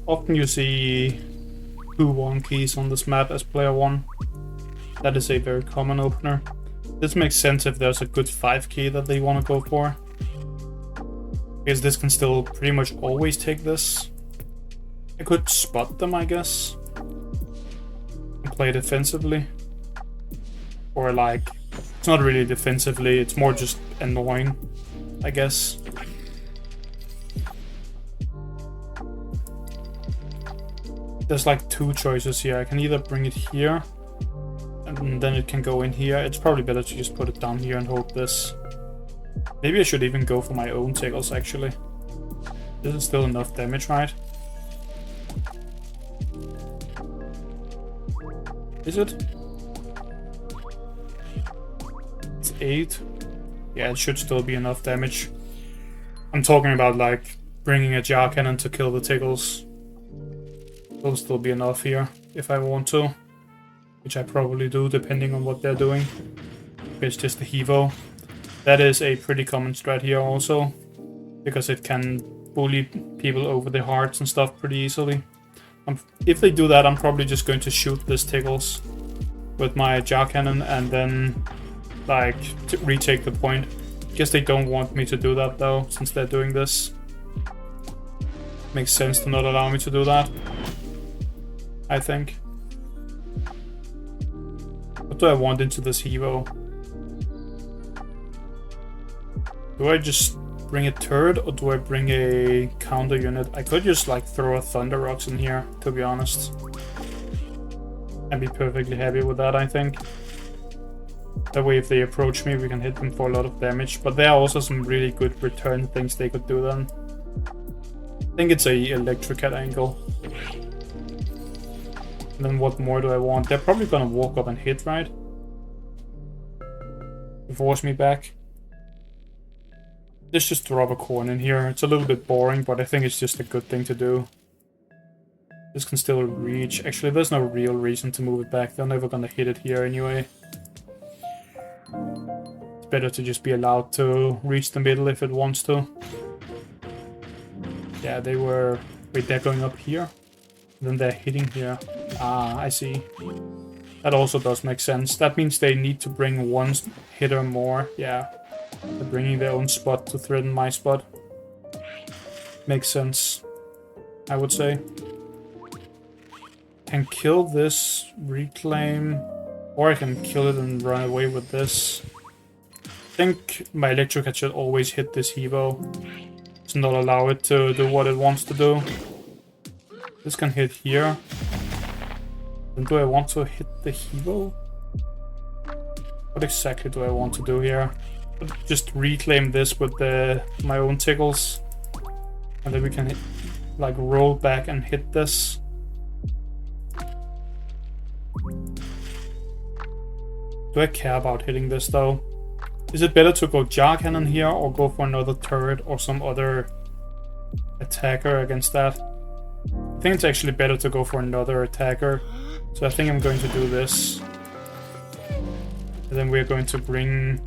Often you see 2-1 keys on this map as player 1. That is a very common opener. This makes sense if there's a good 5 key that they want to go for. Because this can still pretty much always take this. I could spot them, I guess. And play defensively. Or like, it's not really defensively, it's more just annoying, I guess. There's like 2 choices here. I can either bring it here, and then it can go in here. It's probably better to just put it down here and hold this. Maybe I should even go for my own tickles, actually. This is still enough damage, right? Is it? It's 8. Yeah, it should still be enough damage. I'm talking about like bringing a jar cannon to kill the tickles. Will still be enough here if I want to, which I probably do depending on what they're doing. It's just a Hevo. That is a pretty common strat here also, because it can bully people over the hearts and stuff pretty easily. If they do that, I'm probably just going to shoot this tickles with my jar cannon and then like to retake the point. Guess they don't want me to do that though, since they're doing this. Makes sense to not allow me to do that, I think. What do I want into this Hevo? Do I just bring a turret or do I bring a counter unit? I could just like throw a Thunder Rocks in here, to be honest. I'd be perfectly happy with that, I think. That way if they approach me, we can hit them for a lot of damage. But there are also some really good return things they could do then. I think it's a Electricat angle. And then what more do I want? They're probably gonna walk up and hit, right? Force me back. Let's just drop a corn in here. It's a little bit boring, but I think it's just a good thing to do. This can still reach. Actually, there's no real reason to move it back. They're never gonna hit it here anyway. It's better to just be allowed to reach the middle if it wants to. Yeah, they were... Wait, they're going up here? Then they're hitting here. Ah, I see. That also does make sense. That means they need to bring one hitter more. Yeah. They're bringing their own spot to threaten my spot. Makes sense, I would say. Can kill this, reclaim, or I can kill it and run away with this. I think my Electricat should always hit this Hevo. To not allow it to do what it wants to do. This can hit here. Then do I want to hit the Hevo? What exactly do I want to do here? Just reclaim this with my own tickles. And then we can like roll back and hit this. Do I care about hitting this though? Is it better to go jar cannon here or go for another turret or some other attacker against that? I think it's actually better to go for another attacker. So I think I'm going to do this. And then we're going to bring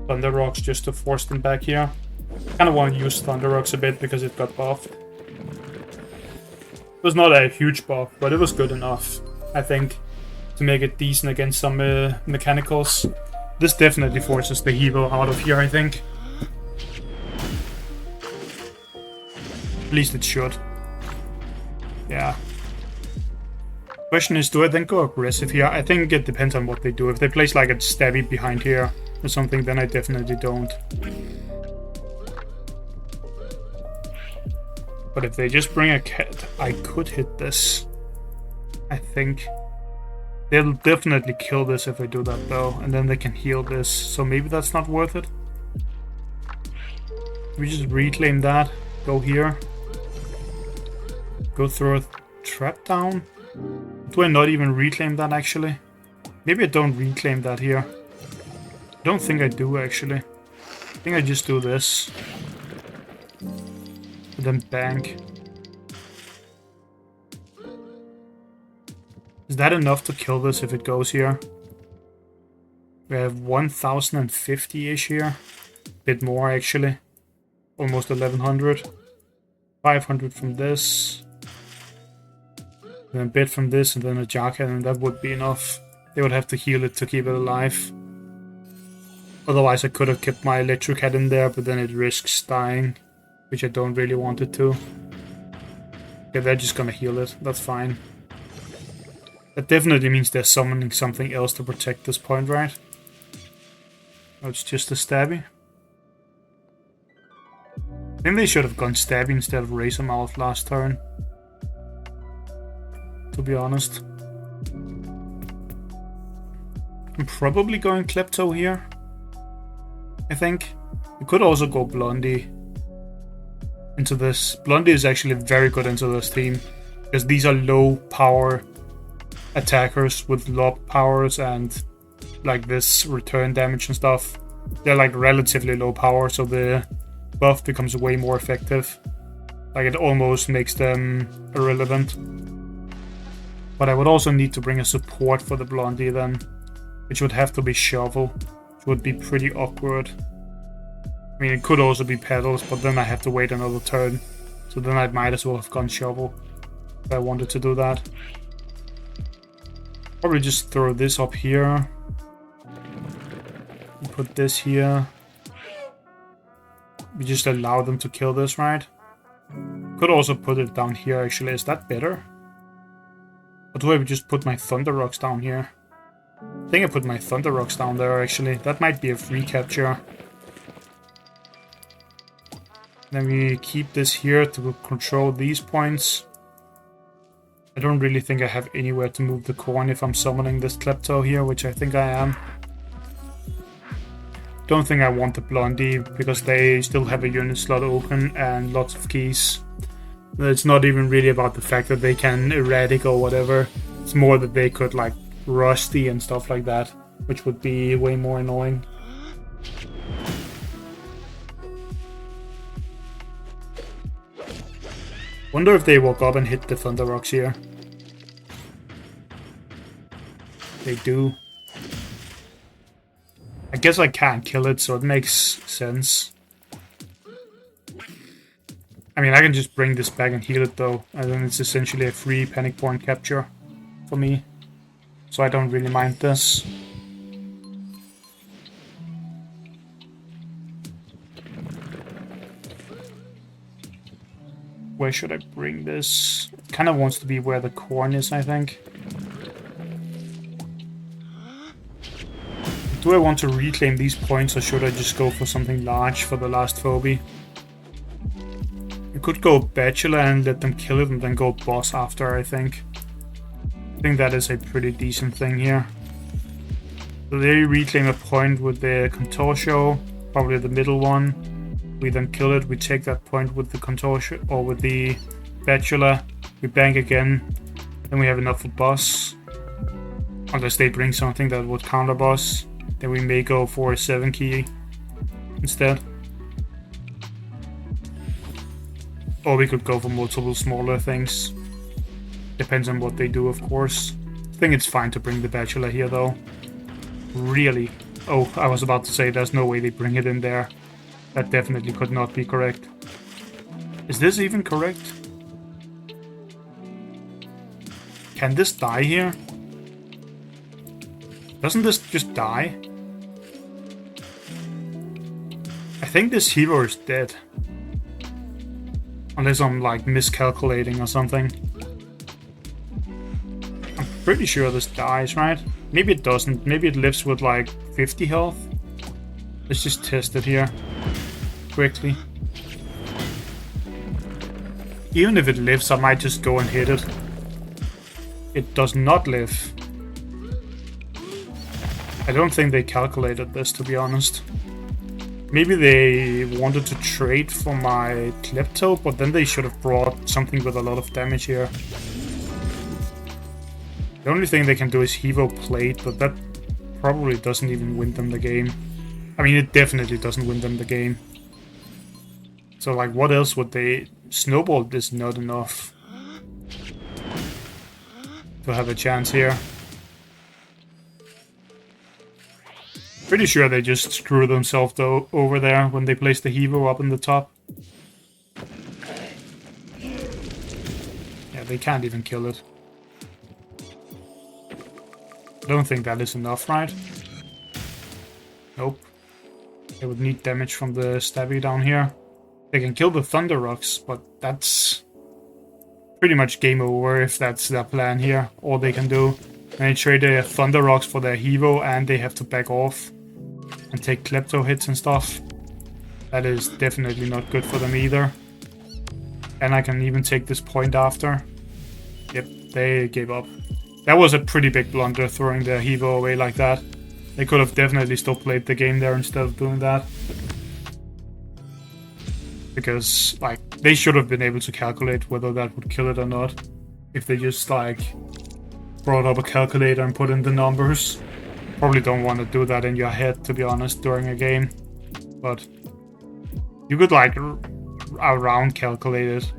Thunder Rocks just to force them back here. I kind of want to use Thunder Rocks a bit because it got buffed. It was not a huge buff, but it was good enough, I think, to make it decent against some mechanicals. This definitely forces the Hevo out of here, I think. At least it should. Yeah. Question is, do I then go aggressive here? I think it depends on what they do. If they place like a stabby behind here or something, then I definitely don't. But if they just bring a cat, I could hit this. I think. They'll definitely kill this if I do that though, and then they can heal this, so maybe that's not worth it. We just reclaim that, go here. Go through a trap down. Do I not even reclaim that actually? Maybe I don't reclaim that here. I don't think I do actually. I think I just do this. And then bank. Is that enough to kill this if it goes here? We have 1050-ish here. Bit more actually. Almost 1100. 500 from this. Then a bit from this, and then a jar cannon. That would be enough. They would have to heal it to keep it alive. Otherwise, I could have kept my electric head in there, but then it risks dying, which I don't really want it to. Okay, they're just gonna heal it. That's fine. That definitely means they're summoning something else to protect this point, right? Oh, it's just a stabby. I think they should have gone stabby instead of Razor Mouth last turn. To be honest. I'm probably going Klepto here. I think. You could also go Blondie into this. Blondie is actually very good into this team, because these are low power attackers with lob powers and like this return damage and stuff. They're like relatively low power, so the buff becomes way more effective. Like it almost makes them irrelevant. But I would also need to bring a support for the Blondie then, which would have to be Shovel, which would be pretty awkward. I mean, it could also be Petals, but then I have to wait another turn. So then I might as well have gone Shovel if I wanted to do that. Probably just throw this up here. Put this here. We just allow them to kill this, right? Could also put it down here, actually. Is that better? Or do I just put my Thunder Rocks down here? I think I put my Thunder Rocks down there, actually. That might be a free capture. Then we keep this here to control these points. I don't really think I have anywhere to move the coin if I'm summoning this Klepto here, which I think I am. Don't think I want the Blondie, because they still have a unit slot open and lots of keys. It's not even really about the fact that they can erratic or whatever. It's more that they could like Rusty and stuff like that, which would be way more annoying. Wonder if they walk up and hit the Thunder Rocks here. They do. I guess I can't kill it, so it makes sense. I mean, I can just bring this back and heal it though, and then it's essentially a free panic point capture for me. So I don't really mind this. Where should I bring this? It kind of wants to be where the corn is, I think. Do I want to reclaim these points, or should I just go for something large for the last phobie? I could go Bachelor and let them kill it and then go Boss after, I think. I think that is a pretty decent thing here. So they reclaim a point with the Contortio, probably the middle one. We then kill it, we take that point with the Contortio, or with the Bachelor. We bank again, then we have enough for Boss. Unless they bring something that would counter Boss. Then we may go for a 7 key instead. Or we could go for multiple smaller things. Depends on what they do, of course. I think it's fine to bring the Bachelor here, though. Really? Oh, I was about to say there's no way they bring it in there. That definitely could not be correct. Is this even correct? Can this die here? Doesn't this just die? I think this hero is dead. Unless I'm like miscalculating or something. I'm pretty sure this dies, right? Maybe it doesn't. Maybe it lives with like 50 health. Let's just test it here. Quickly. Even if it lives, I might just go and hit it. It does not live. I don't think they calculated this, to be honest. Maybe they wanted to trade for my Klepto, but then they should have brought something with a lot of damage here. The only thing they can do is Hevo Plate, but that probably doesn't even win them the game. I mean, it definitely doesn't win them the game. So, like, what else would they... Snowball is not enough to have a chance here. Pretty sure they just screw themselves though over there when they place the Hevo up in the top. they can't even kill it. I don't think that is enough, right? Nope. They would need damage from the stabby down here. They can kill the Thunder Rocks, but that's pretty much game over if that's their plan here. All they can do. And they trade their Thunder Rocks for their Hero, and they have to back off and take Klepto hits and stuff. That is definitely not good for them either. And I can even take this point after. Yep, they gave up. That was a pretty big blunder, throwing their Hero away like that. They could have definitely still played the game there instead of doing that. Because, like, they should have been able to calculate whether that would kill it or not. If they just, like, brought up a calculator and put in the numbers. Probably don't want to do that in your head, to be honest, during a game. But you could, like, around calculate it.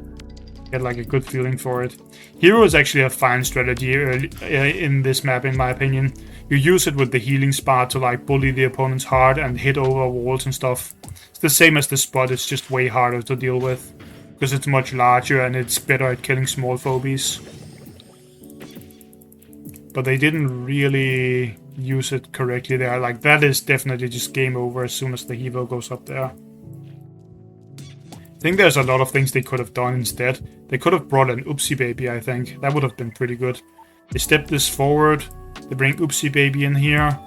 Get, like, a good feeling for it. Hero is actually a fine strategy in this map, in my opinion. You use it with the healing spot to, like, bully the opponents hard and hit over walls and stuff. It's the same as the spot, it's just way harder to deal with. Because it's much larger and it's better at killing small phobies. But they didn't really use it correctly there. Like, that is definitely just game over as soon as the Hero goes up there. I think there's a lot of things they could have done instead. They could have brought an Oopsie Baby, I think. That would have been pretty good. They step this forward. They bring Oopsie Baby in here.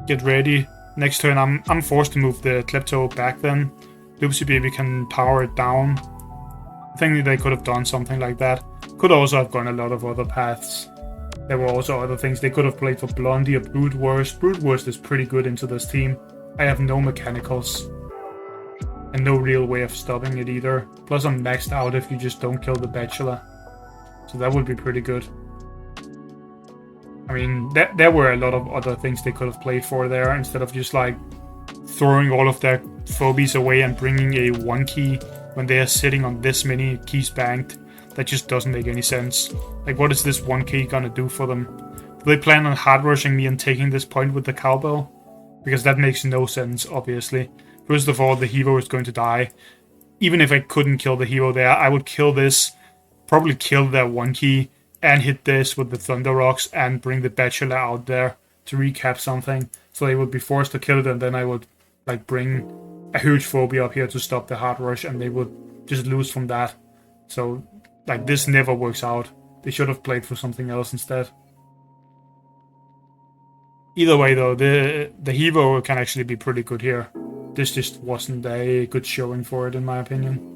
Get ready. Next turn, I'm forced to move the Klepto back then. The Oopsie Baby can power it down. I think they could have done something like that. Could also have gone a lot of other paths. There were also other things. They could have played for Blondie or Brood Wurst. Brood Wurst is pretty good into this team. I have no mechanicals. And no real way of stopping it either. Plus I'm maxed out if you just don't kill the Bachelor. So that would be pretty good. I mean, there were a lot of other things they could have played for there. Instead of just like throwing all of their phobies away and bringing a 1 key when they are sitting on this many keys banked. That just doesn't make any sense. Like, what is this 1 key gonna do for them? Do they plan on hard rushing me and taking this point with the cowbell? Because that makes no sense, obviously. First of all, the Hero is going to die. Even if I couldn't kill the Hero there, I would kill this, probably kill their 1 key, and hit this with the Thunder Rocks and bring the Bachelor out there to recap something. So they would be forced to kill it, and then I would like bring a huge phobia up here to stop the hard rush, and they would just lose from that. So like, this never works out. They should have played for something else instead. Either way though, the Hero can actually be pretty good here. This just wasn't a good showing for it, in my opinion.